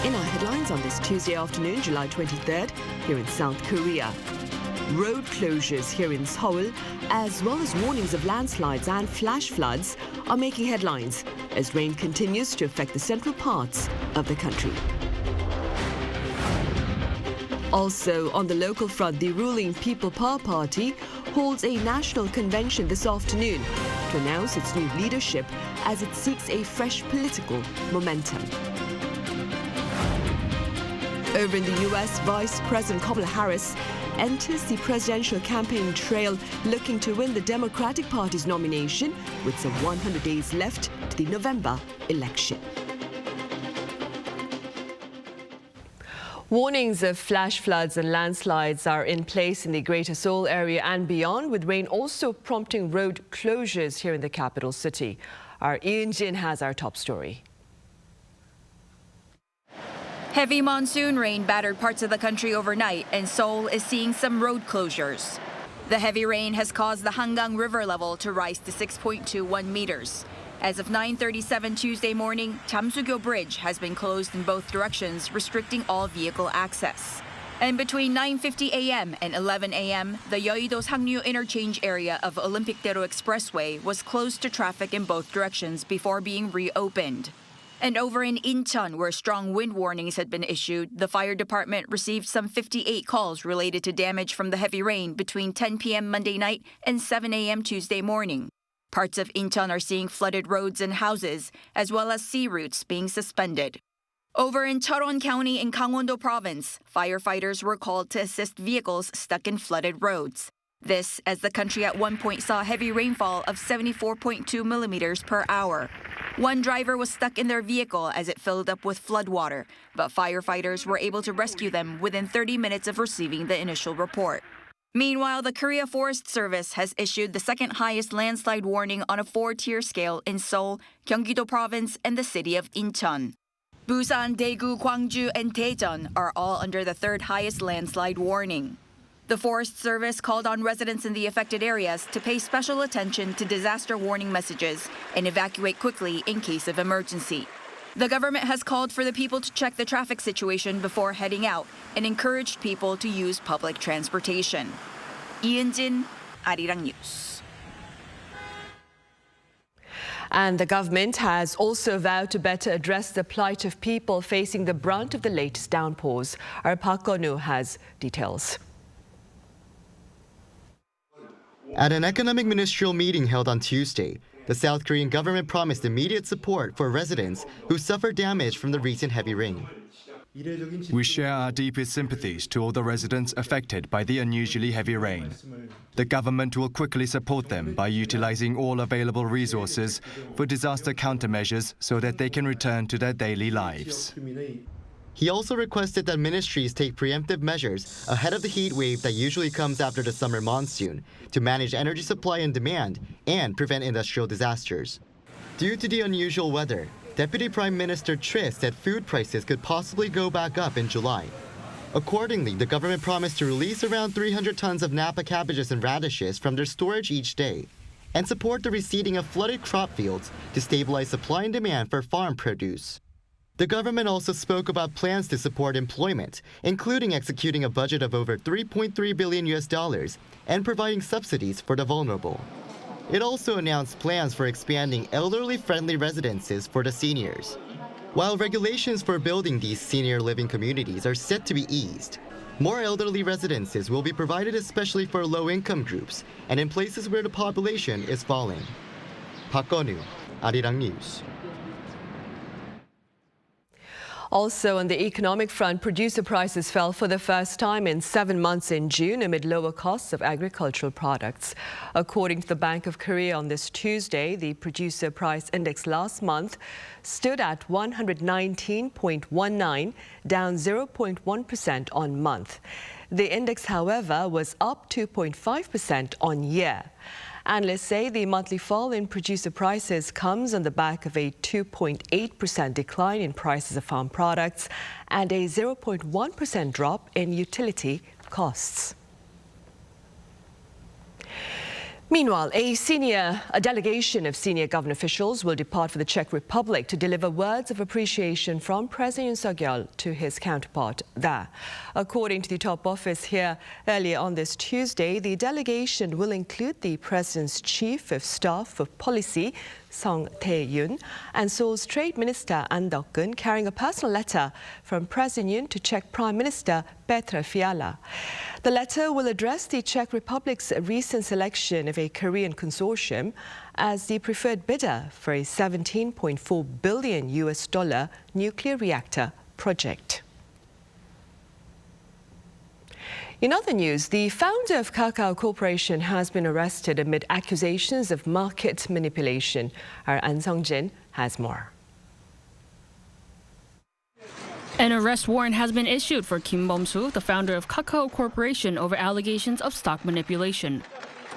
In our headlines on this Tuesday afternoon, July 23rd, here in South Korea. Road closures here in Seoul, as well as warnings of landslides and flash floods, are making headlines as rain continues to affect the central parts of the country. Also, on the local front, the ruling People Power Party holds a national convention this afternoon to announce its new leadership as it seeks a fresh political momentum. Over in the U.S., Vice President Kamala Harris enters the presidential campaign trail looking to win the Democratic Party's nomination with some 100 days left to the November election. Warnings of flash floods and landslides are in place in the Greater Seoul area and beyond, with rain also prompting road closures here in the capital city. Our Yoon has our top story. Heavy monsoon rain battered parts of the country overnight, and Seoul is seeing some road closures. The heavy rain has caused the Hangang River level to rise to 6.21 meters. As of 9:37 Tuesday morning, Jamsugyo Bridge has been closed in both directions, restricting all vehicle access. And between 9:50 a.m. and 11 a.m., the Yeouido-Sangnu interchange area of Olympic-Daero Expressway was closed to traffic in both directions before being reopened. And over in Incheon, where strong wind warnings had been issued, the fire department received some 58 calls related to damage from the heavy rain between 10 p.m. Monday night and 7 a.m. Tuesday morning. Parts of Incheon are seeing flooded roads and houses, as well as sea routes being suspended. Over in Cheoron County in Gangwon-do Province, firefighters were called to assist vehicles stuck in flooded roads. This as the country at one point saw heavy rainfall of 74.2 millimeters per hour. One driver was stuck in their vehicle as it filled up with floodwater, but firefighters were able to rescue them within 30 minutes of receiving the initial report. Meanwhile, the Korea Forest Service has issued the second highest landslide warning on a 4-tier scale in Seoul, Gyeonggi-do Province, and the city of Incheon. Busan, Daegu, Gwangju, and Daejeon are all under the third highest landslide warning. The Forest Service called on residents in the affected areas to pay special attention to disaster warning messages and evacuate quickly in case of emergency. The government has called for the people to check the traffic situation before heading out and encouraged people to use public transportation. Yoon, Arirang News. And the government has also vowed to better address the plight of people facing the brunt of the latest downpours. Our Park Go-nu has details. At an economic ministerial meeting held on Tuesday, the South Korean government promised immediate support for residents who suffered damage from the recent heavy rain. We share our deepest sympathies to all the residents affected by the unusually heavy rain. The government will quickly support them by utilizing all available resources for disaster countermeasures so that they can return to their daily lives. He also requested that ministries take preemptive measures ahead of the heat wave that usually comes after the summer monsoon to manage energy supply and demand and prevent industrial disasters. Due to the unusual weather, Deputy Prime Minister Choi said food prices could possibly go back up in July. Accordingly, the government promised to release around 300 tons of Napa cabbages and radishes from their storage each day and support the reseeding of flooded crop fields to stabilize supply and demand for farm produce. The government also spoke about plans to support employment, including executing a budget of over $3.3 billion and providing subsidies for the vulnerable. It also announced plans for expanding elderly-friendly residences for the seniors. While regulations for building these senior living communities are set to be eased, more elderly residences will be provided especially for low-income groups and in places where the population is falling. Park Go-nu, Arirang News. Also on the economic front, producer prices fell for the first time in 7 months in June amid lower costs of agricultural products. According to the Bank of Korea on this Tuesday, the producer price index last month stood at 119.19, down 0.1% on month. The index, however, was up 2.5% on year. Analysts say the monthly fall in producer prices comes on the back of a 2.8% decline in prices of farm products and a 0.1% drop in utility costs. Meanwhile, a delegation of senior government officials will depart for the Czech Republic to deliver words of appreciation from President Yoon to his counterpart there. According to the top office here earlier on this Tuesday, the delegation will include the President's Chief of Staff for Policy, Song Tae-yoon, and Seoul's Trade Minister An Deok-gun, carrying a personal letter from President Yoon to Czech Prime Minister Petr Fiala. The letter will address the Czech Republic's recent selection of a Korean consortium as the preferred bidder for a $17.4 billion nuclear reactor project. In other news, the founder of Kakao Corporation has been arrested amid accusations of market manipulation. Our An Sung-jin has more. An arrest warrant has been issued for Kim Beom-soo, the founder of Kakao Corporation, over allegations of stock manipulation.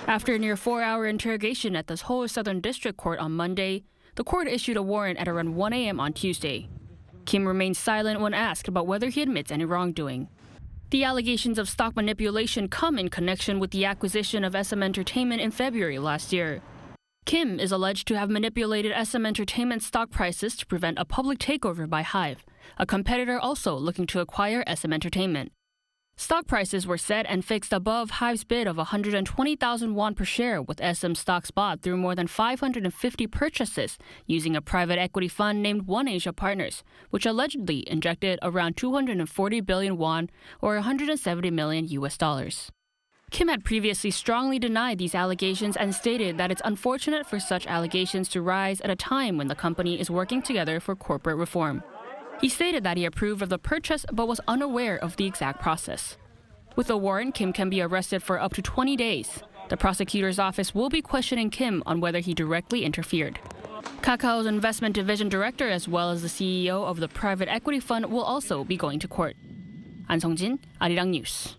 After a near 4-hour interrogation at the Seoul Southern District Court on Monday, the court issued a warrant at around 1 a.m. on Tuesday. Kim remained silent when asked about whether he admits any wrongdoing. The allegations of stock manipulation come in connection with the acquisition of SM Entertainment in February last year. Kim is alleged to have manipulated SM Entertainment stock prices to prevent a public takeover by Hive, a competitor also looking to acquire SM Entertainment. Stock prices were set and fixed above Hive's bid of 120,000 won per share, with SM stocks bought through more than 550 purchases using a private equity fund named One Asia Partners, which allegedly injected around 240 billion won or $170 million. Kim had previously strongly denied these allegations and stated that it's unfortunate for such allegations to rise at a time when the company is working together for corporate reform. He stated that he approved of the purchase but was unaware of the exact process. With a warrant, Kim can be arrested for up to 20 days. The prosecutor's office will be questioning Kim on whether he directly interfered. Kakao's investment division director, as well as the CEO of the private equity fund, will also be going to court. An Sung-jin, Arirang News.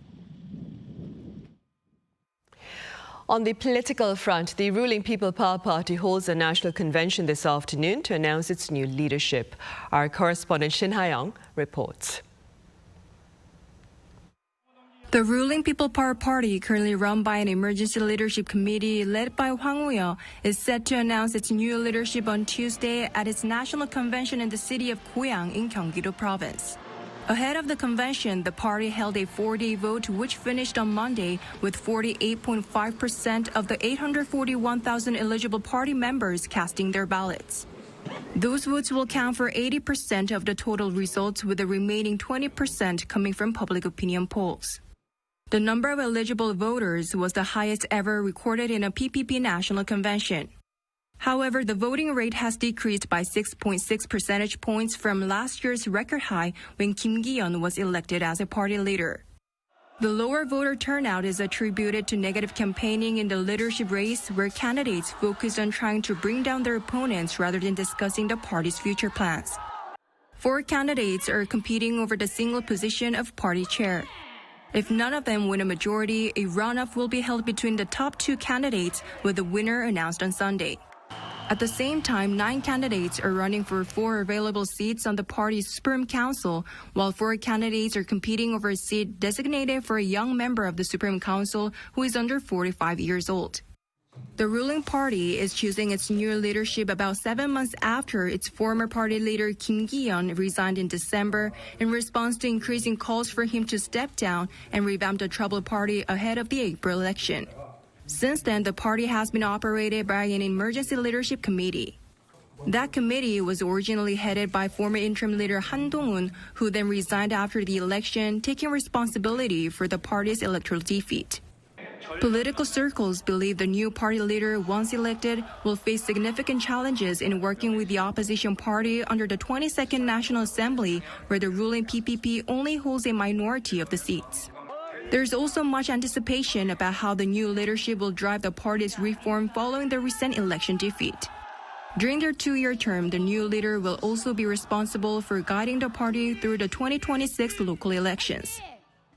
On the political front, the ruling People Power Party holds a national convention this afternoon to announce its new leadership. Our correspondent Shin Ha-young reports. The ruling People Power Party, currently run by an emergency leadership committee led by Hwang Woo-yeol, is set to announce its new leadership on Tuesday at its national convention in the city of Goyang in Gyeonggi-do Province. Ahead of the convention, the party held a 4-day vote which finished on Monday with 48.5% of the 841,000 eligible party members casting their ballots. Those votes will count for 80% of the total results, with the remaining 20% coming from public opinion polls. The number of eligible voters was the highest ever recorded in a PPP national convention. However, the voting rate has decreased by 6.6 percentage points from last year's record high when Kim Gi-yeon was elected as a party leader. The lower voter turnout is attributed to negative campaigning in the leadership race, where candidates focused on trying to bring down their opponents rather than discussing the party's future plans. 4 candidates are competing over the single position of party chair. If none of them win a majority, a runoff will be held between the top 2 candidates, with the winner announced on Sunday. At the same time, 9 candidates are running for 4 available seats on the party's Supreme Council, while 4 candidates are competing over a seat designated for a young member of the Supreme Council who is under 45 years old. The ruling party is choosing its new leadership about 7 months after its former party leader Kim Gi-yeon resigned in December in response to increasing calls for him to step down and revamp the troubled party ahead of the April election. Since then, the party has been operated by an emergency leadership committee. That committee was originally headed by former interim leader Han Dong-un, who then resigned after the election, taking responsibility for the party's electoral defeat. Political circles believe the new party leader, once elected, will face significant challenges in working with the opposition party under the 22nd National Assembly, where the ruling PPP only holds a minority of the seats. There's also much anticipation about how the new leadership will drive the party's reform following the recent election defeat. During their 2-year term, the new leader will also be responsible for guiding the party through the 2026 local elections.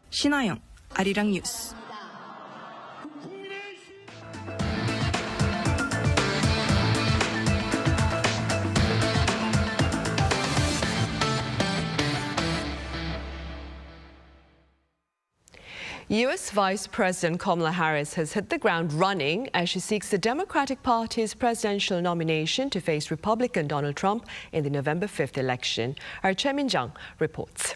Shin Ha-young, Arirang News. U.S. Vice President Kamala Harris has hit the ground running as she seeks the Democratic Party's presidential nomination to face Republican Donald Trump in the November 5th election. Our Choi Min-jung reports.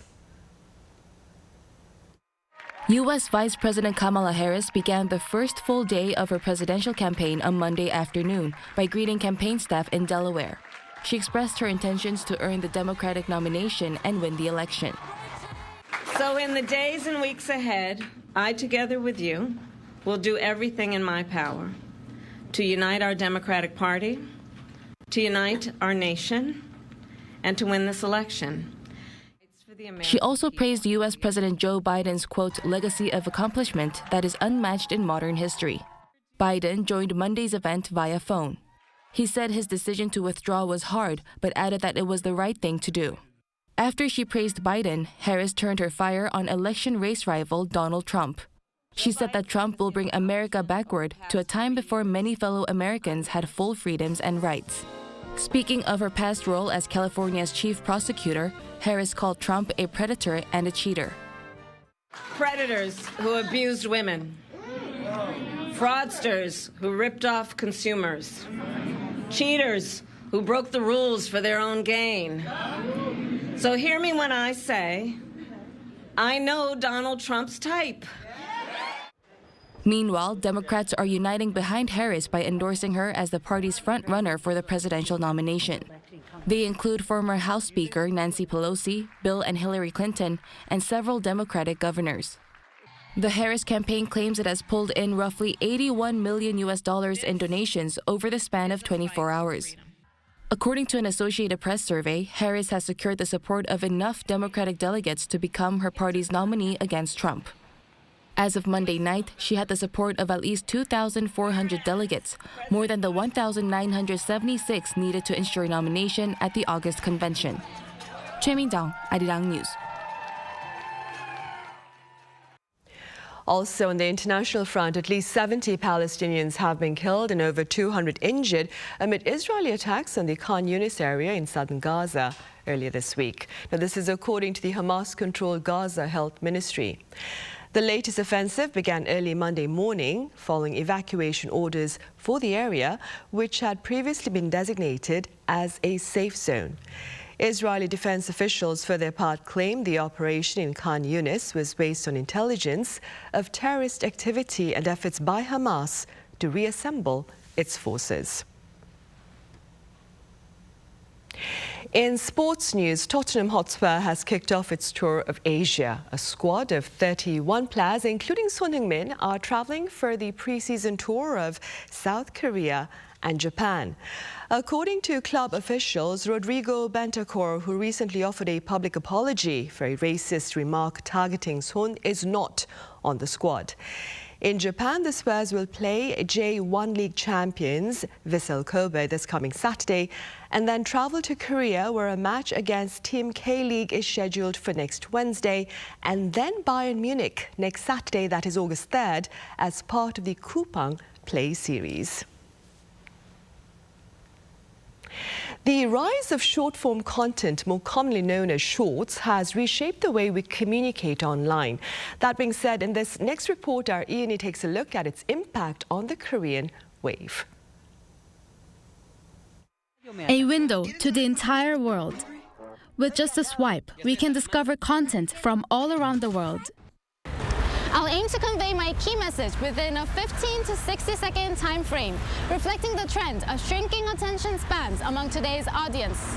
U.S. Vice President Kamala Harris began the first full day of her presidential campaign on Monday afternoon by greeting campaign staff in Delaware. She expressed her intentions to earn the Democratic nomination and win the election. So in the days and weeks ahead, I, together with you, will do everything in my power to unite our Democratic Party, to unite our nation, and to win this election. She also praised U.S. President Joe Biden's, quote, legacy of accomplishment that is unmatched in modern history. Biden joined Monday's event via phone. He said his decision to withdraw was hard, but added that it was the right thing to do. After she praised Biden, Harris turned her fire on election race rival Donald Trump. She said that Trump will bring America backward to a time before many fellow Americans had full freedoms and rights. Speaking of her past role as California's chief prosecutor, Harris called Trump a predator and a cheater. Predators who abused women, fraudsters who ripped off consumers, cheaters who broke the rules for their own gain. So hear me when I say, I know Donald Trump's type. Meanwhile, Democrats are uniting behind Harris by endorsing her as the party's front-runner for the presidential nomination. They include former House Speaker Nancy Pelosi, Bill and Hillary Clinton, and several Democratic governors. The Harris campaign claims it has pulled in roughly $81 million in donations over the span of 24 hours. According to an Associated Press survey, Harris has secured the support of enough Democratic delegates to become her party's nominee against Trump. As of Monday night, she had the support of at least 2,400 delegates, more than the 1,976 needed to ensure nomination at the August convention. Choi Min-jung, Arirang News. Also on the international front, at least 70 Palestinians have been killed and over 200 injured amid Israeli attacks on the Khan Younis area in southern Gaza earlier this week. Now, this is according to the Hamas-controlled Gaza Health Ministry. The latest offensive began early Monday morning following evacuation orders for the area, which had previously been designated as a safe zone. Israeli defense officials, for their part, claimed the operation in Khan Younis was based on intelligence of terrorist activity and efforts by Hamas to reassemble its forces. In sports news, Tottenham Hotspur has kicked off its tour of Asia. A squad of 31 players, including Son Heung-min, are travelling for the pre-season tour of South Korea and Japan. According to club officials, Rodrigo Bentancur, who recently offered a public apology for a racist remark targeting Son, is not on the squad. In Japan, the Spurs will play J1 League champions Vissel Kobe this coming Saturday and then travel to Korea, where a match against Team K-League is scheduled for next Wednesday, and then Bayern Munich next Saturday, that is August 3rd, as part of the Kupang Play Series. The rise of short-form content, more commonly known as shorts, has reshaped the way we communicate online. That being said, in this next report, our Younis takes a look at its impact on the Korean wave. A window to the entire world. With just a swipe, we can discover content from all around the world. I'll aim to convey my key message within a 15 to 60-second time frame, reflecting the trend of shrinking attention spans among today's audience.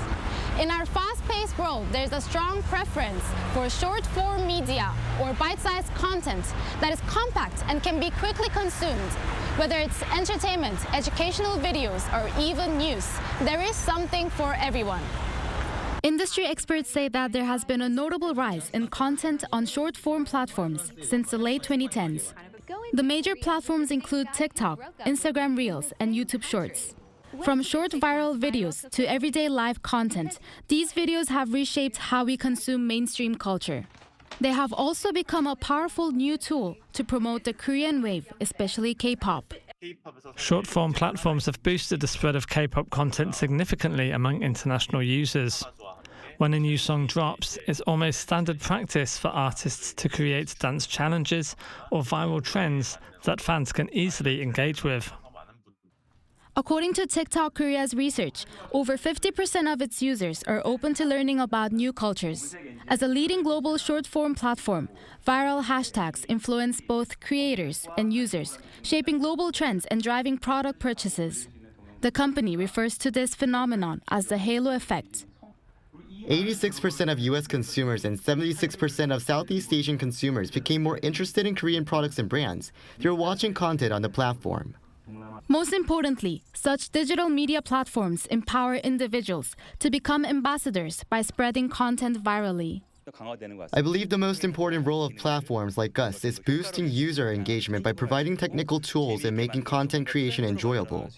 In our fast-paced world, there's a strong preference for short-form media or bite-sized content that is compact and can be quickly consumed. Whether it's entertainment, educational videos, or even news, there is something for everyone. Industry experts say that there has been a notable rise in content on short-form platforms since the late 2010s. The major platforms include TikTok, Instagram Reels, and YouTube Shorts. From short viral videos to everyday live content, these videos have reshaped how we consume mainstream culture. They have also become a powerful new tool to promote the Korean wave, especially K-pop. Short-form platforms have boosted the spread of K-pop content significantly among international users. When a new song drops, it's almost standard practice for artists to create dance challenges or viral trends that fans can easily engage with. According to TikTok Korea's research, over 50% of its users are open to learning about new cultures. As a leading global short-form platform, viral hashtags influence both creators and users, shaping global trends and driving product purchases. The company refers to this phenomenon as the halo effect. 86% of U.S. consumers and 76% of Southeast Asian consumers became more interested in Korean products and brands through watching content on the platform. Most importantly, such digital media platforms empower individuals to become ambassadors by spreading content virally. I believe the most important role of platforms like us is boosting user engagement by providing technical tools and making content creation enjoyable.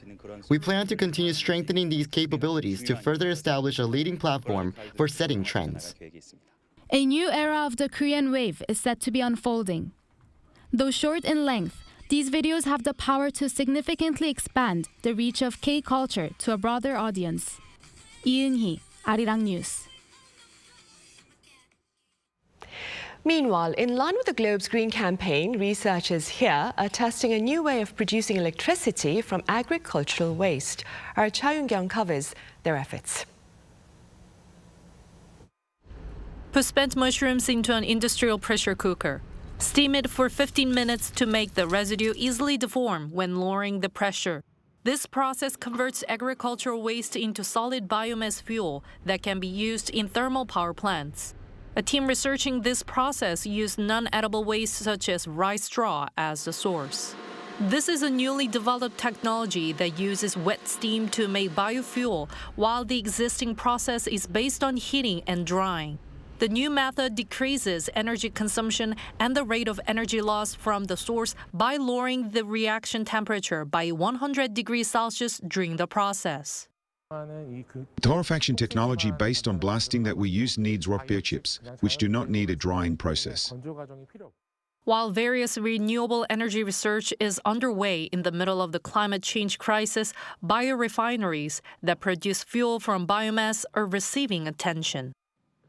We plan to continue strengthening these capabilities to further establish a leading platform for setting trends. A new era of the Korean wave is set to be unfolding. Though short in length, these videos have the power to significantly expand the reach of K-culture to a broader audience. Lee Eun-hee, Arirang News. Meanwhile, in line with the Globe's Green Campaign, researchers here are testing a new way of producing electricity from agricultural waste. Our Cha Yoon-kyung covers their efforts. Put spent mushrooms into an industrial pressure cooker. Steam it for 15 minutes to make the residue easily deform when lowering the pressure. This process converts agricultural waste into solid biomass fuel that can be used in thermal power plants. A team researching this process used non-edible waste such as rice straw as the source. This is a newly developed technology that uses wet steam to make biofuel, while the existing process is based on heating and drying. The new method decreases energy consumption and the rate of energy loss from the source by lowering the reaction temperature by 100 degrees Celsius during the process. Torrefaction technology based on blasting that we use needs rock beer chips, which do not need a drying process. While various renewable energy research is underway in the middle of the climate change crisis, biorefineries that produce fuel from biomass are receiving attention.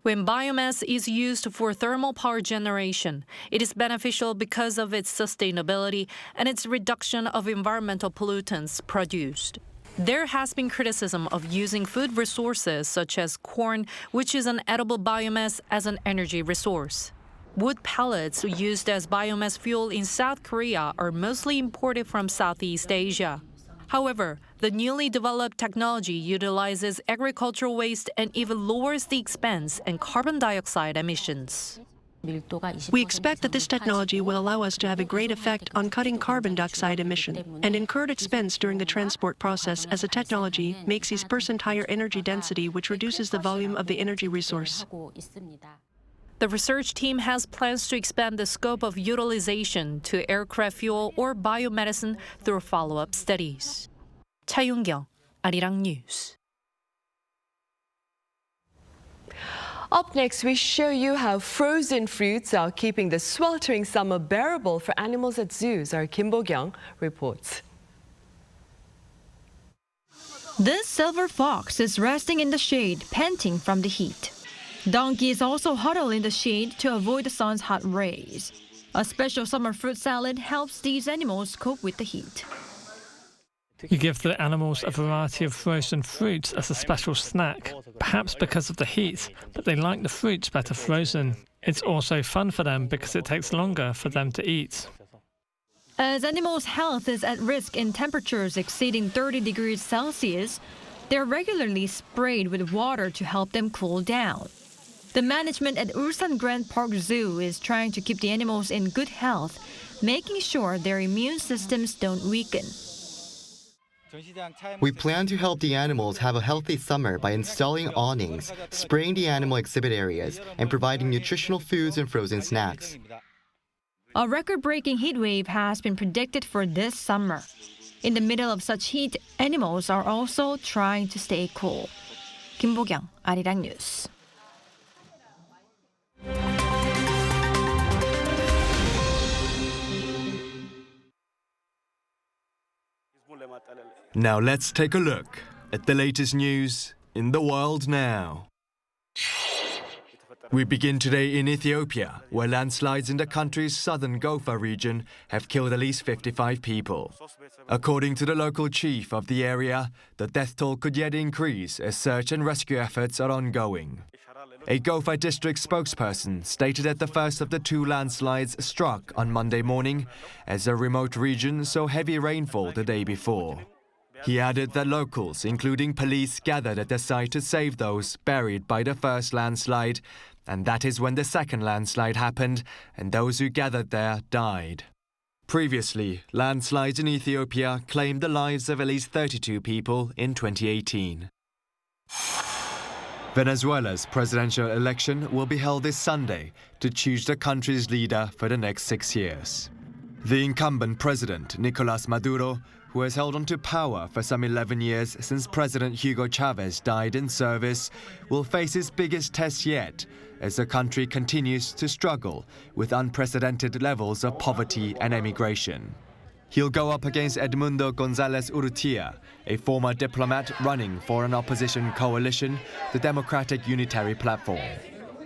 When biomass is used for thermal power generation, it is beneficial because of its sustainability and its reduction of environmental pollutants produced. There has been criticism of using food resources such as corn, which is an edible biomass, as an energy resource. Wood pellets used as biomass fuel in South Korea are mostly imported from Southeast Asia. However, the newly developed technology utilizes agricultural waste and even lowers the expense and carbon dioxide emissions. We expect that this technology will allow us to have a great effect on cutting carbon dioxide emission and incurred expense during the transport process, as the technology makes these percent higher energy density, which reduces the volume of the energy resource. The research team has plans to expand the scope of utilization to aircraft fuel or biomedicine through follow-up studies. Cha Yoon-kyung, Arirang News. Up next, we show you how frozen fruits are keeping the sweltering summer bearable for animals at zoos. Our Kim Beom-soo reports. This silver fox is resting in the shade, panting from the heat. Donkeys also huddle in the shade to avoid the sun's hot rays. A special summer fruit salad helps these animals cope with the heat. You give the animals a variety of frozen fruits as a special snack, perhaps because of the heat, but they like the fruits better frozen. It's also fun for them because it takes longer for them to eat. As animals' health is at risk in temperatures exceeding 30 degrees Celsius, they're regularly sprayed with water to help them cool down. The management at Ulsan Grand Park Zoo is trying to keep the animals in good health, making sure their immune systems don't weaken. We plan to help the animals have a healthy summer by installing awnings, spraying the animal exhibit areas, and providing nutritional foods and frozen snacks. A record-breaking heat wave has been predicted for this summer. In the middle of such heat, animals are also trying to stay cool. Kim Beom-soo, Arirang News. Now let's take a look at the latest news in the world now. We begin today in Ethiopia, where landslides in the country's southern Gov't region have killed at least 55 people. According to the local chief of the area, the death toll could yet increase as search and rescue efforts are ongoing. A Gov't district spokesperson stated that the first of the two landslides struck on Monday morning as the remote region saw heavy rainfall the day before. He added that locals, including police, gathered at the site to save those buried by the first landslide, and that is when the second landslide happened and those who gathered there died. Previously, landslides in Ethiopia claimed the lives of at least 32 people in 2018. Venezuela's presidential election will be held this Sunday to choose the country's leader for the next 6 years. The incumbent president, Nicolás Maduro, who has held on to power for some 11 years since President Hugo Chavez died in service, will face his biggest test yet as the country continues to struggle with unprecedented levels of poverty and emigration. He'll go up against Edmundo González Urrutia, a former diplomat running for an opposition coalition, the Democratic Unitary Platform.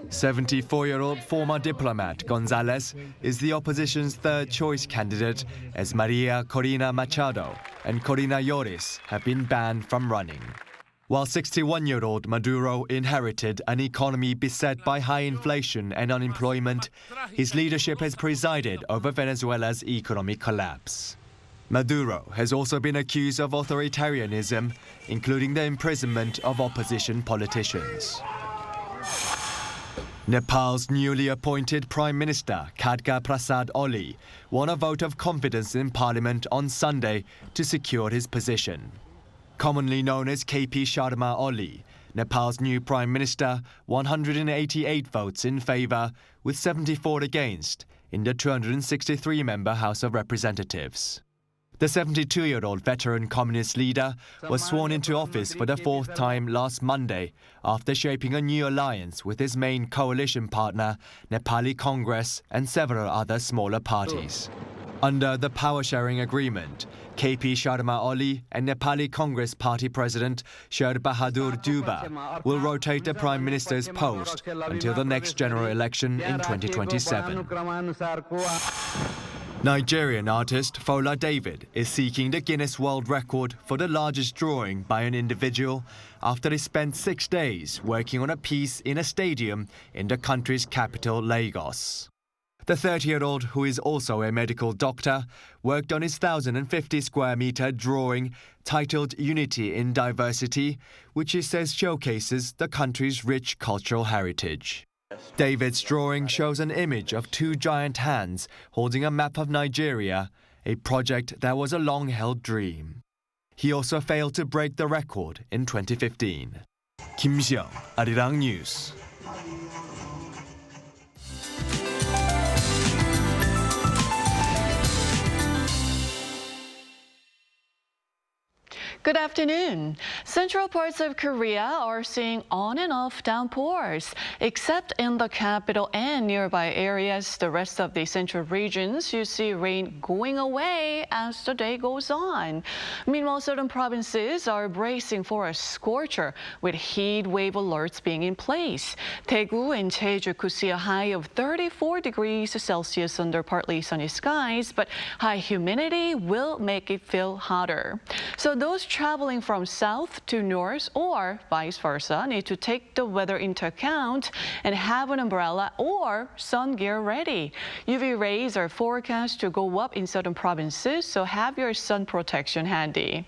74-year-old former diplomat González is the opposition's third-choice candidate as Maria Corina Machado and Corina Younis have been banned from running. While 61-year-old Maduro inherited an economy beset by high inflation and unemployment, his leadership has presided over Venezuela's economic collapse. Maduro has also been accused of authoritarianism, including the imprisonment of opposition politicians. Nepal's newly appointed Prime Minister, Khadga Prasad Oli, won a vote of confidence in Parliament on Sunday to secure his position. Commonly known as KP Sharma Oli, Nepal's new Prime Minister, 188 votes in favour, with 74 against, in the 263-member House of Representatives. The 72-year-old veteran communist leader was sworn into office for the fourth time last Monday after shaping a new alliance with his main coalition partner, Nepali Congress, and several other smaller parties. Under the power-sharing agreement, KP Sharma Oli and Nepali Congress Party President Sher Bahadur Deuba will rotate the Prime Minister's post until the next general election in 2027. Nigerian artist Fola David is seeking the Guinness World Record for the largest drawing by an individual after he spent 6 days working on a piece in a stadium in the country's capital, Lagos. The 30-year-old, who is also a medical doctor, worked on his 1,050-square-meter drawing titled Unity in Diversity, which he says showcases the country's rich cultural heritage. David's drawing shows an image of two giant hands holding a map of Nigeria, a project that was a long-held dream. He also failed to break the record in 2015. Kim Beom-soo, Arirang News. Good afternoon. Central parts of Korea are seeing on and off downpours. Except in the capital and nearby areas, the rest of the central regions, you see rain going away as the day goes on. Meanwhile, certain provinces are bracing for a scorcher, with heat wave alerts being in place. Daegu and Jeju could see a high of 34 degrees Celsius under partly sunny skies, but high humidity will make it feel hotter. So those traveling from south to north or vice versa need to take the weather into account and have an umbrella or sun gear ready. UV rays are forecast to go up in certain provinces, so have your sun protection handy.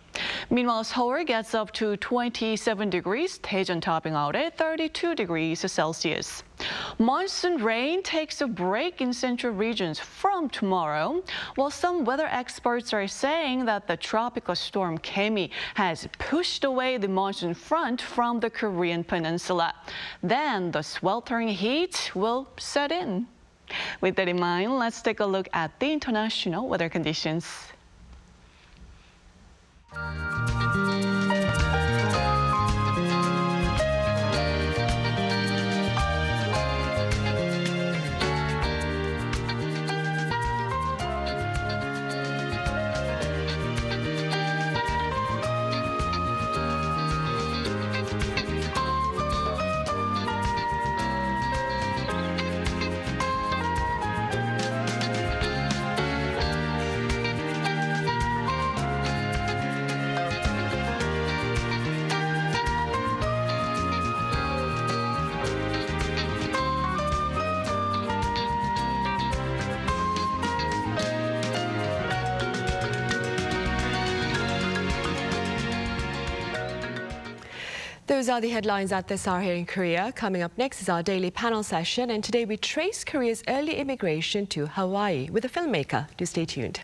Meanwhile, Seoul gets up to 27 degrees, Daejeon topping out at 32 degrees Celsius. Monsoon rain takes a break in central regions from tomorrow, while some weather experts are saying that the tropical storm Kemi has pushed away the monsoon front from the Korean peninsula. Then the sweltering heat will set in. With that in mind, let's take a look at the international weather conditions. Those are the headlines at this hour here in Korea. Coming up next is our daily panel session, and today we trace Korea's early immigration to Hawaii with a filmmaker. Do stay tuned.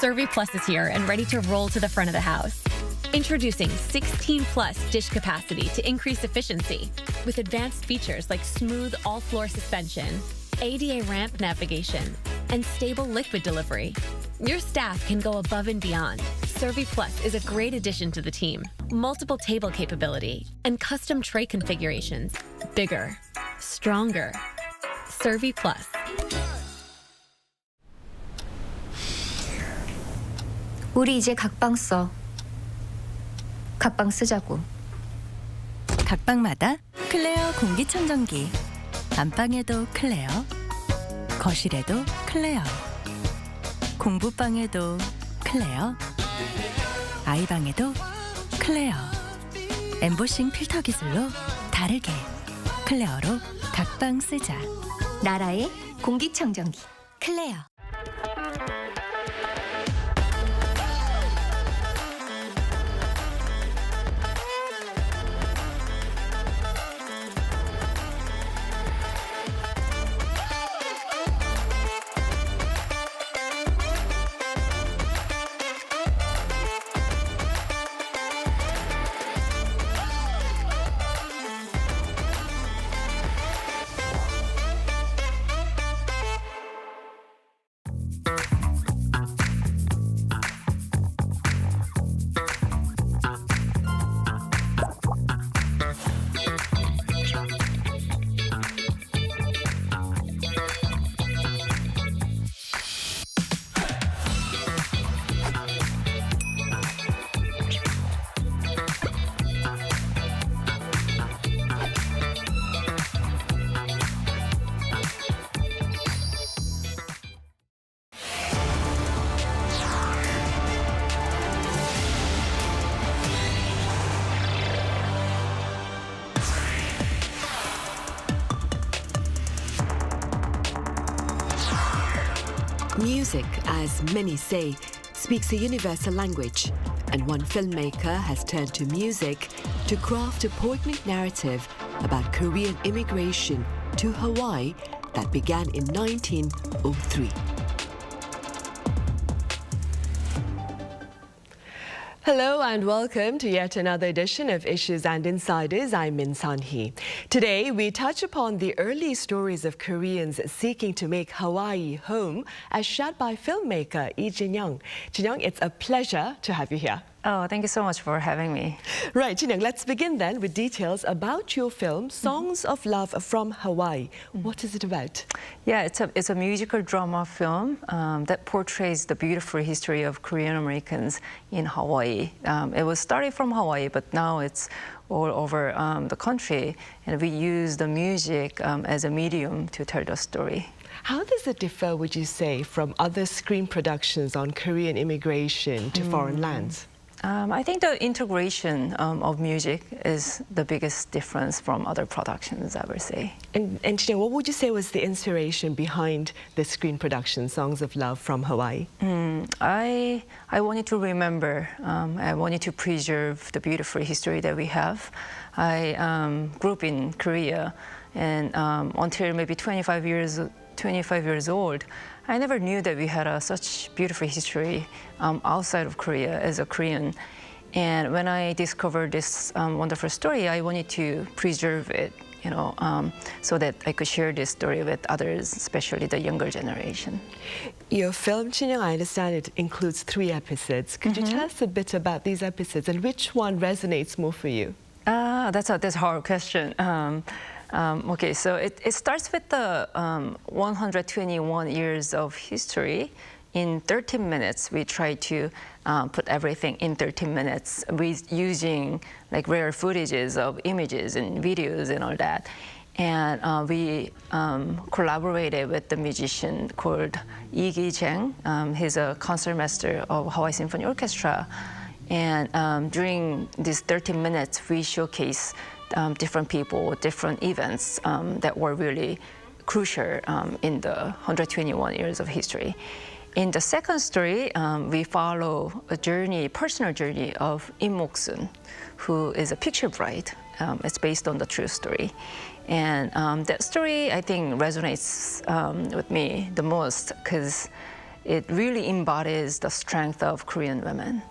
Servi Plus is here and ready to roll to the front of the house. Introducing 16 plus dish capacity to increase efficiency with advanced features like smooth all-floor suspension, ADA ramp navigation, and stable liquid delivery. Your staff can go above and beyond. Servi Plus is a great addition to the team. Multiple table capability and custom tray configurations. Bigger, stronger. Servi Plus. 우리 이제 각방 써. 각방 쓰자고. 각 방마다 클레어 공기청정기. 안방에도 클레어, 거실에도 클레어, 공부방에도 클레어, 아이방에도 클레어. 엠보싱 필터 기술로 다르게 클레어로 각방 쓰자. 나라의 공기청정기. 클레어. Music, as many say, speaks a universal language, and one filmmaker has turned to music to craft a poignant narrative about Korean immigration to Hawaii that began in 1903. Hello and welcome to yet another edition of Issues and Insiders. I'm Min San-hee. Today, we touch upon the early stories of Koreans seeking to make Hawaii home as shared by filmmaker Lee Jin-young. Jin-young, it's a pleasure to have you here. Oh, thank you so much for having me. Right, Jin-young, let's begin then with details about your film, Songs of Love from Hawaii. What is it about? Yeah, it's a musical drama film that portrays the beautiful history of Korean Americans in Hawaii. It was started from Hawaii, but now it's all over the country, and we use the music as a medium to tell the story. How does it differ, would you say, from other screen productions on Korean immigration to foreign lands? I think the integration of music is the biggest difference from other productions, I would say. And Jin-young, what would you say was the inspiration behind the screen production, Songs of Love from Hawaii? I wanted to remember, I wanted to preserve the beautiful history that we have. I grew up in Korea, and until maybe 25 years old, I never knew that we had such beautiful history outside of Korea as a Korean. And when I discovered this wonderful story, I wanted to preserve it, so that I could share this story with others, especially the younger generation. Your film, Jin-young, I understand it includes 3 episodes. Could you tell us a bit about these episodes and which one resonates more for you? That's a hard question. Okay, so it starts with the 121 years of history. In 13 minutes, we try to put everything in 13 minutes with using like rare footages of images and videos and all that. And we collaborated with the musician called Lee Gi-jang. He's a concertmaster of Hawaii Symphony Orchestra. And during these 13 minutes, we showcase different people, different events that were really crucial in the 121 years of history. In the second story, we follow a personal journey of Monsoon, who is a picture bride. It's based on the true story. And that story, I think, resonates with me the most because it really embodies the strength of Korean women.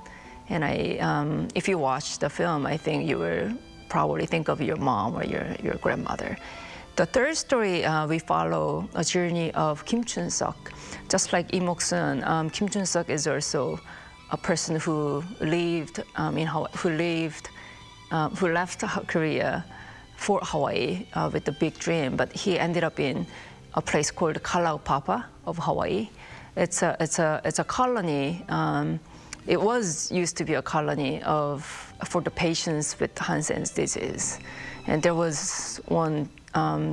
And if you watch the film, I think you will probably think of your mom or your grandmother. The third story, we follow a journey of Kim Chun-seok. Just like Monsoon, Kim Chun-seok is also a person who lived who left Korea for Hawaii with a big dream, but he ended up in a place called Kalaupapa of Hawaii. It's a colony. It was used to be a colony for the patients with Hansen's disease. And there was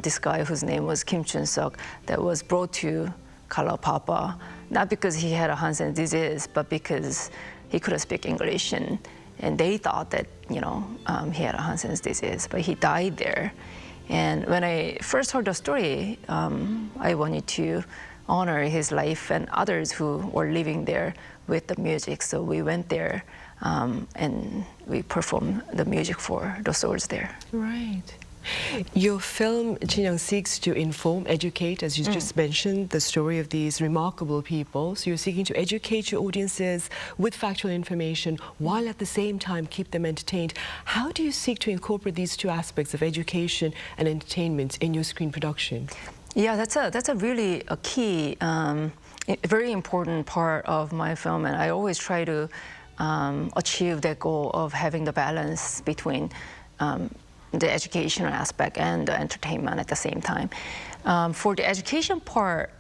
this guy whose name was Kim Chun-seok that was brought to Kalaupapa, not because he had a Hansen's disease, but because he couldn't speak English. And they thought that, he had a Hansen's disease, but he died there. And when I first heard the story, I wanted to honor his life and others who were living there with the music. So we went there and we performed the music for the souls there. Right. Your film, Jin-young, seeks to inform, educate, as you just mentioned, the story of these remarkable people. So you're seeking to educate your audiences with factual information while at the same time keep them entertained. How do you seek to incorporate these 2 aspects of education and entertainment in your screen production? Yeah, that's a really key, very important part of my film, and I always try to achieve that goal of having the balance between the educational aspect and the entertainment at the same time. For the education part,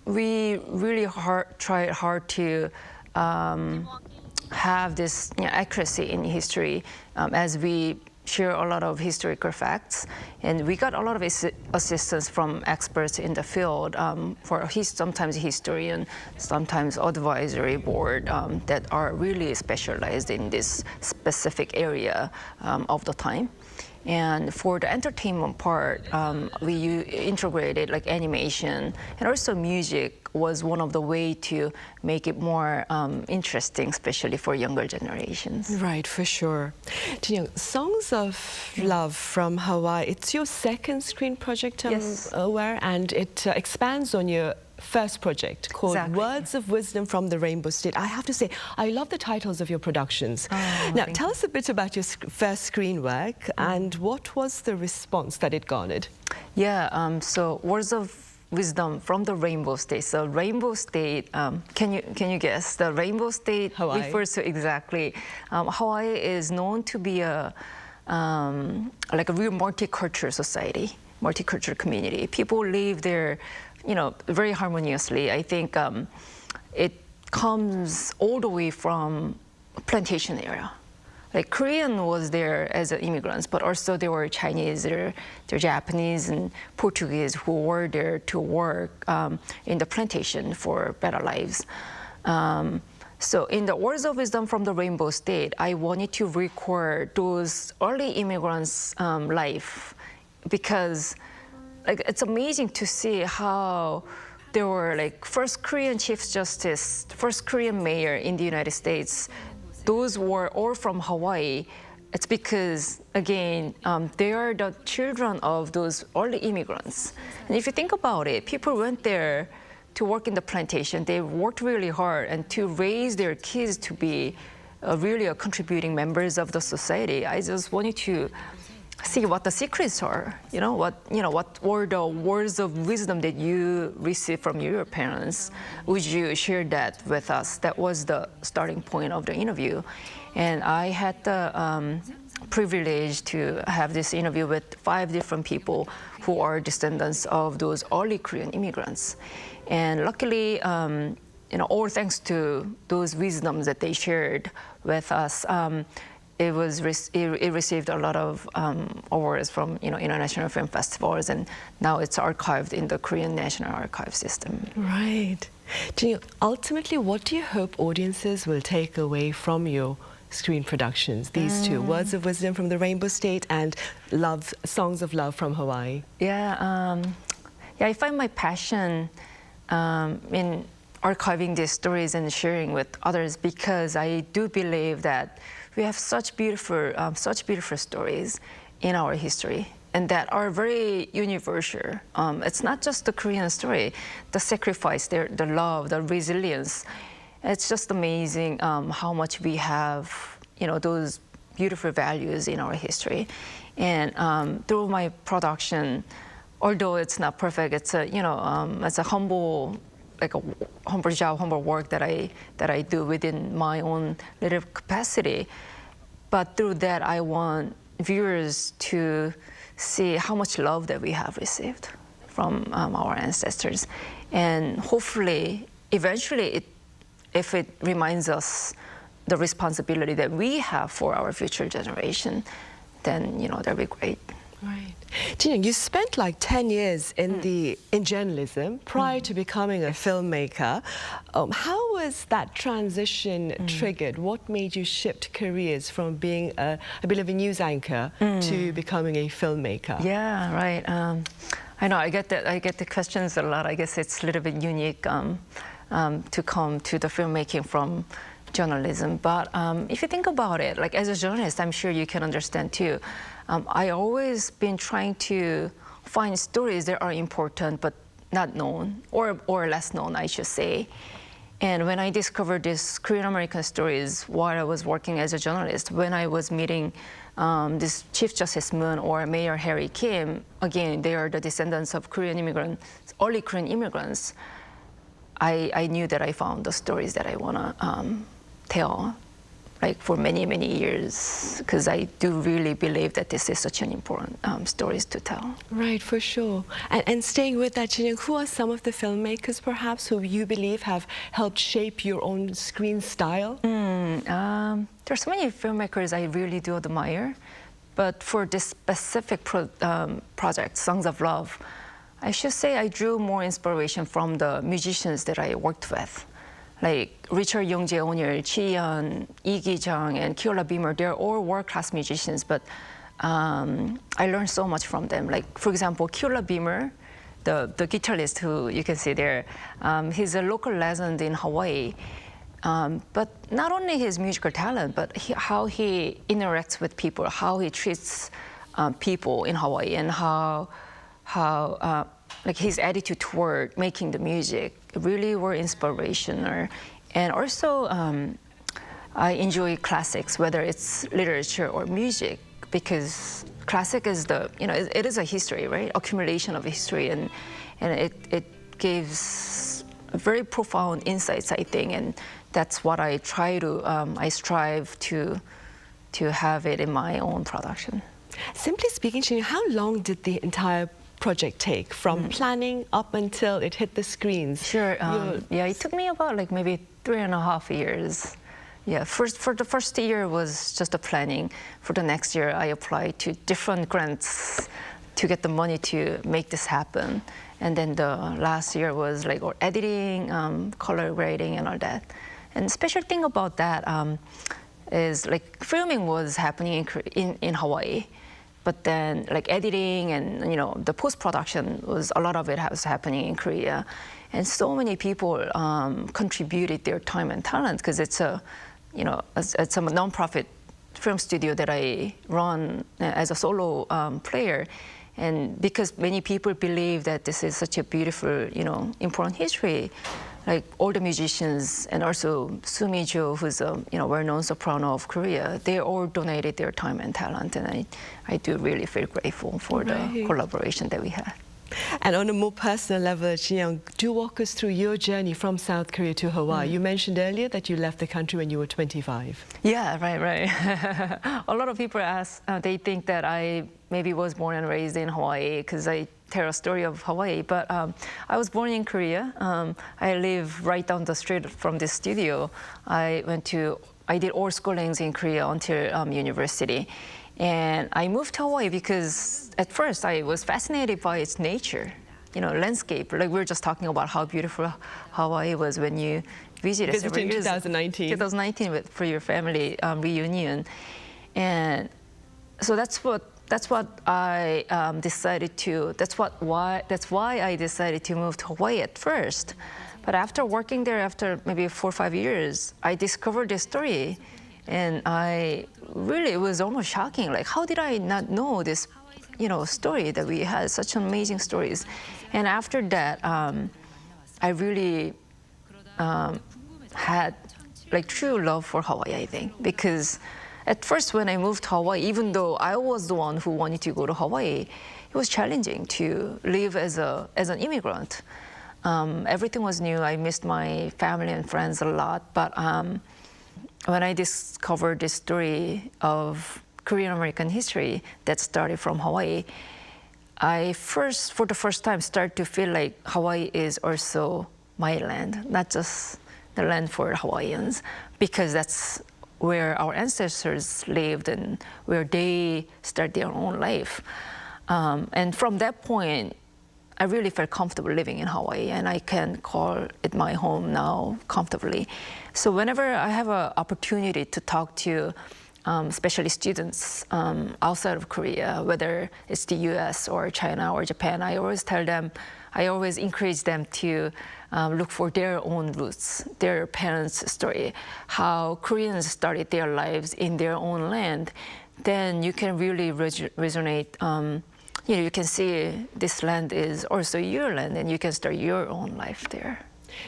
we really tried hard to have this accuracy in history as we share a lot of historical facts. And we got a lot of assistance from experts in the field, sometimes historian, sometimes advisory board that are really specialized in this specific area of the time. And for the entertainment part, we integrated like animation and also music was one of the way to make it more interesting, especially for younger generations. Right, for sure. Songs of Love from Hawaii, it's your second screen project, I'm aware, and it expands on your first project called Words of Wisdom from the Rainbow State. I have to say, I love the titles of your productions. Now, tell us a bit about your first screen work and what was the response that it garnered? Yeah, so Words of Wisdom from the Rainbow State. So Rainbow State, can you guess? The Rainbow State Hawaii. refers to exactly, Hawaii is known to be a like a real multicultural society, multicultural community. People live there, you know, very harmoniously. I think it comes all the way from plantation era. Like Korean was there as immigrants, but also there were Chinese, there were Japanese and Portuguese who were there to work in the plantation for better lives. So in the Words of Wisdom from the Rainbow State, I wanted to record those early immigrants' life because like it's amazing to see how there were like first Korean Chief Justice, first Korean mayor in the United States. Those were all from Hawaii. It's because, again, they are the children of those early immigrants. And if you think about it, people went there to work in the plantation. They worked really hard and to raise their kids to be really contributing members of the society. I just wanted to see what the secrets are. What were the words of wisdom that you received from your parents? Would you share that with us? That was the starting point of the interview. And I had the privilege to have this interview with 5 different people who are descendants of those early Korean immigrants. And luckily, all thanks to those wisdoms that they shared with us, it received a lot of awards from international film festivals, and now it's archived in the Korean National Archive system. Right. Ultimately, what do you hope audiences will take away from your screen productions? These two, Words of Wisdom from the Rainbow State and Songs of Love from Hawaii. Yeah, I find my passion in archiving these stories and sharing with others because I do believe that we have such beautiful stories in our history and that are very universal. It's not just the Korean story, the sacrifice, the love, the resilience. It's just amazing how much we have, those beautiful values in our history. And through my production, although it's not perfect, it's a humble job, humble work that I do within my own little capacity. But through that, I want viewers to see how much love that we have received from our ancestors. And hopefully, eventually, if it reminds us the responsibility that we have for our future generation, then, that'll be great. Right. You spent like 10 years in journalism prior to becoming a filmmaker. How was that transition triggered? What made you shift careers from being I believe, a news anchor to becoming a filmmaker? Yeah, right. I know I get the questions a lot. I guess it's a little bit unique to come to the filmmaking from journalism. But if you think about it, like as a journalist, I'm sure you can understand too. I always been trying to find stories that are important but not known, or less known, I should say. And when I discovered these Korean American stories while I was working as a journalist, when I was meeting this Chief Justice Moon or Mayor Harry Kim, again, they are the descendants of Korean immigrants, early Korean immigrants. I knew that I found the stories that I want to tell, like for many, many years, because I do really believe that this is such an important stories to tell. Right, for sure. And staying with that, who are some of the filmmakers, perhaps, who you believe have helped shape your own screen style? There's so many filmmakers I really do admire, but for this specific project, Songs of Love, I should say I drew more inspiration from the musicians that I worked with. Like Richard Young, Jae O'Neill, Chi Yeon, Lee Gi-jung, and Kiola Beamer, they're all world-class musicians, but I learned so much from them. Like, for example, Killer Beamer, the guitarist who you can see there, he's a local legend in Hawaii. But not only his musical talent, but how he interacts with people, how he treats people in Hawaii, and how like his attitude toward making the music really were inspirational. And also, I enjoy classics, whether it's literature or music, because classic is it is a history, right? Accumulation of history, and it gives very profound insights, I think, and that's what I try to, I strive to have it in my own production. Simply speaking, Shin, how long did the entire project take, from planning up until it hit the screens? Sure. Yeah, it took me about like maybe 3.5 years. Yeah, for the first year was just the planning. For the next year, I applied to different grants to get the money to make this happen. And then the last year was like editing, color grading, and all that. And the special thing about that is like filming was happening in Hawaii. But then, like editing and the post-production a lot of it was happening in Korea, and so many people contributed their time and talent, because it's a non-profit film studio that I run as a solo player, and because many people believe that this is such a beautiful, important history. Like all the musicians, and also Sumi-jo, who's a well-known soprano of Korea, they all donated their time and talent, and I do really feel grateful for the collaboration that we had. And on a more personal level, Shin, do walk us through your journey from South Korea to Hawaii. You mentioned earlier that you left the country when you were 25. Yeah, right. A lot of people ask, they think that I maybe was born and raised in Hawaii, because I tell a story of Hawaii, but I was born in Korea. I live right down the street from this studio. I did all schoolings in Korea until university. And I moved to Hawaii because at first I was fascinated by its nature, landscape. Like we were just talking about how beautiful Hawaii was when you visited in 2019. 2019 for your family reunion. And so that's why I decided to move to Hawaii at first. But after working there, after maybe 4 or 5 years, I discovered this story. And it was almost shocking. Like, how did I not know this, story, that we had such amazing stories? And after that, I really had like true love for Hawaii, I think, because at first when I moved to Hawaii, even though I was the one who wanted to go to Hawaii, it was challenging to live as an immigrant. Everything was new. I missed my family and friends a lot, but when I discovered this story of Korean American history that started from Hawaii, I for the first time, started to feel like Hawaii is also my land, not just the land for Hawaiians, because that's where our ancestors lived and where they started their own life. And from that point, I really felt comfortable living in Hawaii, and I can call it my home now comfortably. So whenever I have an opportunity to talk to especially students outside of Korea, whether it's the US or China or Japan, I always encourage them to look for their own roots, their parents' story, how Koreans started their lives in their own land. Then you can really resonate. You can see this land is also your land, and you can start your own life there.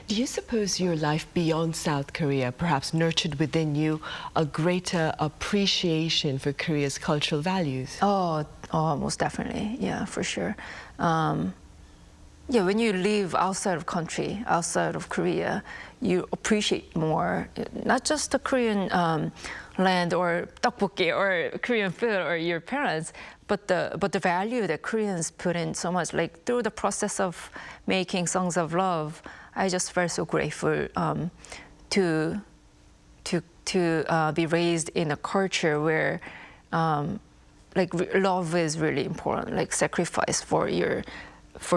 Do you suppose your life beyond South Korea perhaps nurtured within you a greater appreciation for Korea's cultural values? Oh, most definitely. Yeah, for sure. When you live outside of country, outside of Korea, you appreciate more, not just the Korean land or tteokbokki or Korean food or your parents, but the value that Koreans put in so much. Like through the process of making songs of love, I just felt so grateful to be raised in a culture where love is really important, like sacrifice for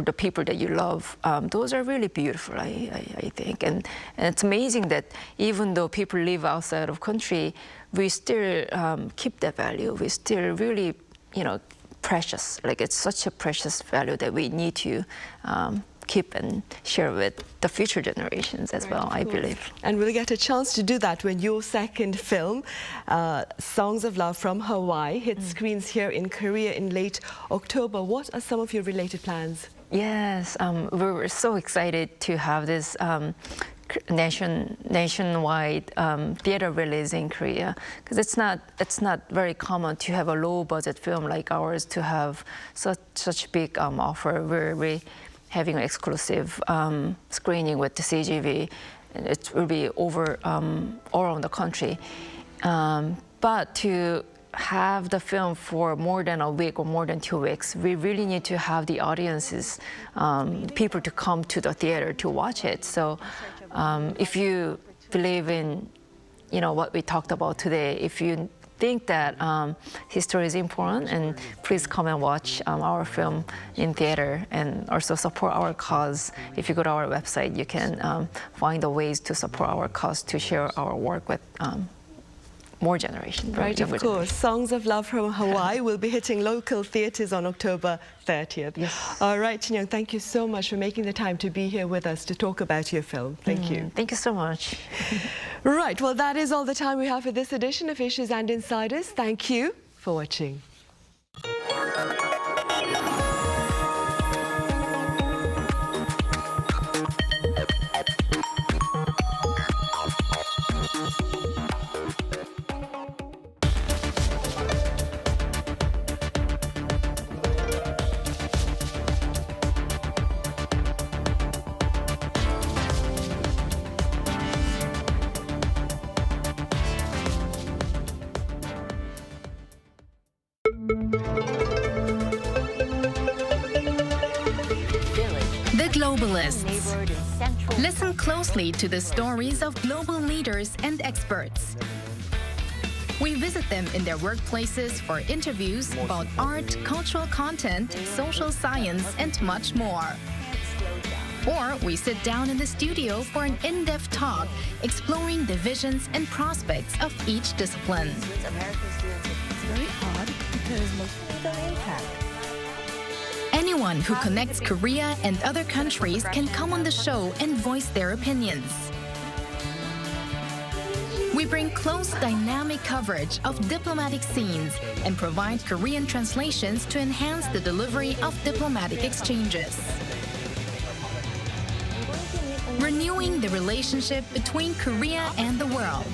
the people that you love. Those are really beautiful, I think. And it's amazing that even though people live outside of country, we still keep that value. We still really precious. Like it's such a precious value that we need to keep and share with the future generations as well, I believe. And we'll get a chance to do that when your second film, Songs of Love from Hawaii, hits screens here in Korea in late October. What are some of your related plans? Yes, we're so excited to have this nationwide theater release in Korea, because it's not very common to have a low budget film like ours to have such big offer. We're having an exclusive screening with the CGV, and it will be over all around the country. But to have the film for more than a week or more than 2 weeks, we really need to have the audiences, people to come to the theater to watch it. So if you believe in, what we talked about today, if you think that history is important, and please come and watch our film in theater and also support our cause. If you go to our website, you can find the ways to support our cause, to share our work with more generations. Right, of course. Songs of Love from Hawaii will be hitting local theatres on October 30th. Yes. All right, Chin Young, thank you so much for making the time to be here with us to talk about your film. Thank you. Thank you so much. Right, well, that is all the time we have for this edition of Issues and Insiders. Thank you for watching. The Globalists. Listen closely to the stories of global leaders and experts. We visit them in their workplaces for interviews about art, cultural content, social science, and much more. Or we sit down in the studio for an in-depth talk exploring the visions and prospects of each discipline. It's very odd because most people don't impact. Anyone who connects Korea and other countries can come on the show and voice their opinions. We bring close, dynamic coverage of diplomatic scenes and provide Korean translations to enhance the delivery of diplomatic exchanges. Renewing the relationship between Korea and the world.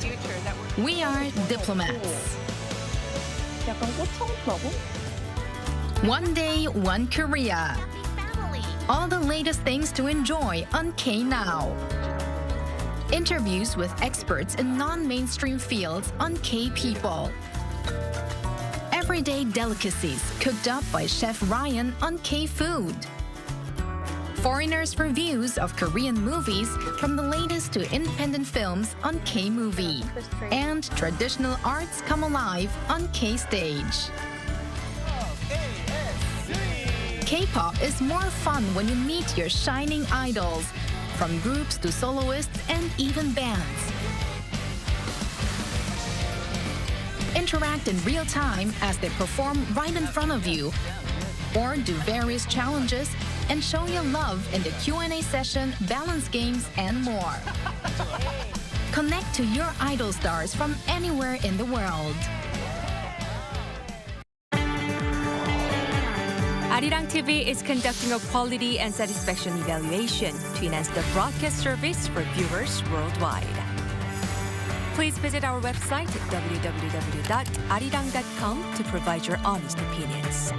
We are diplomats. One day, one Korea. All the latest things to enjoy on K-Now. Interviews with experts in non-mainstream fields on K-People. Everyday delicacies cooked up by Chef Ryan on K-Food. Foreigners' reviews of Korean movies, from the latest to independent films on K-Movie. And traditional arts come alive on K-Stage. K-pop is more fun when you meet your shining idols, from groups to soloists and even bands. Interact in real time as they perform right in front of you, or do various challenges and show your love in the Q&A session, balance games, and more. Connect to your idol stars from anywhere in the world. Arirang TV is conducting a quality and satisfaction evaluation to enhance the broadcast service for viewers worldwide. Please visit our website www.arirang.com to provide your honest opinions.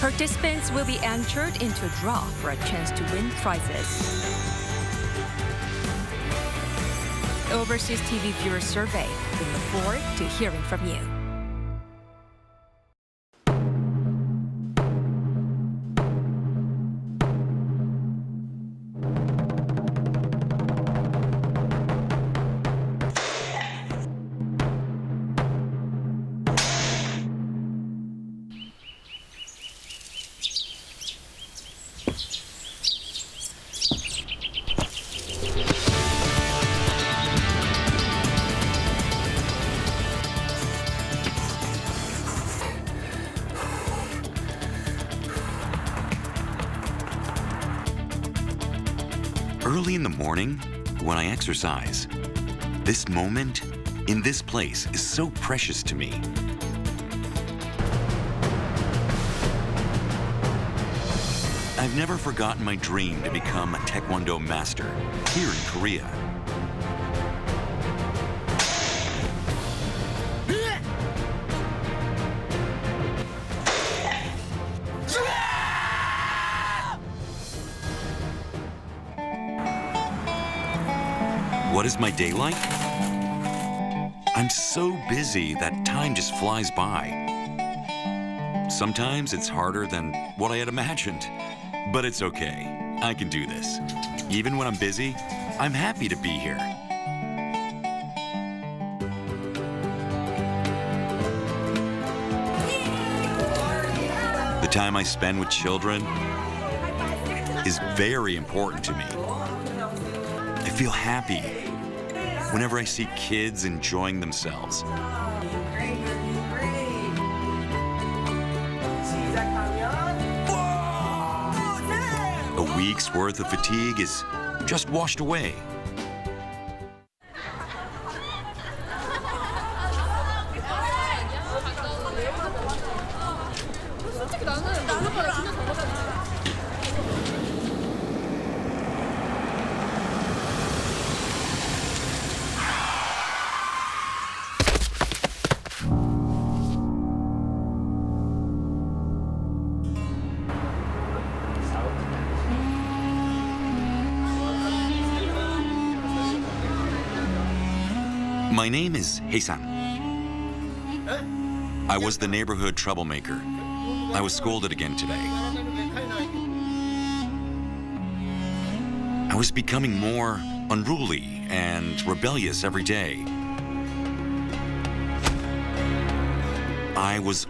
Participants will be entered into a draw for a chance to win prizes. Overseas TV Viewer Survey. We look forward to hearing from you. Early in the morning, when I exercise, this moment in this place is so precious to me. I've never forgotten my dream to become a Taekwondo master here in Korea. What is my day like? I'm so busy that time just flies by. Sometimes it's harder than what I had imagined, but it's okay. I can do this. Even when I'm busy, I'm happy to be here. The time I spend with children is very important to me. I feel happy whenever I see kids enjoying themselves. A week's worth of fatigue is just washed away. My name is Hae-san. I was the neighborhood troublemaker. I was scolded again today. I was becoming more unruly and rebellious every day. I was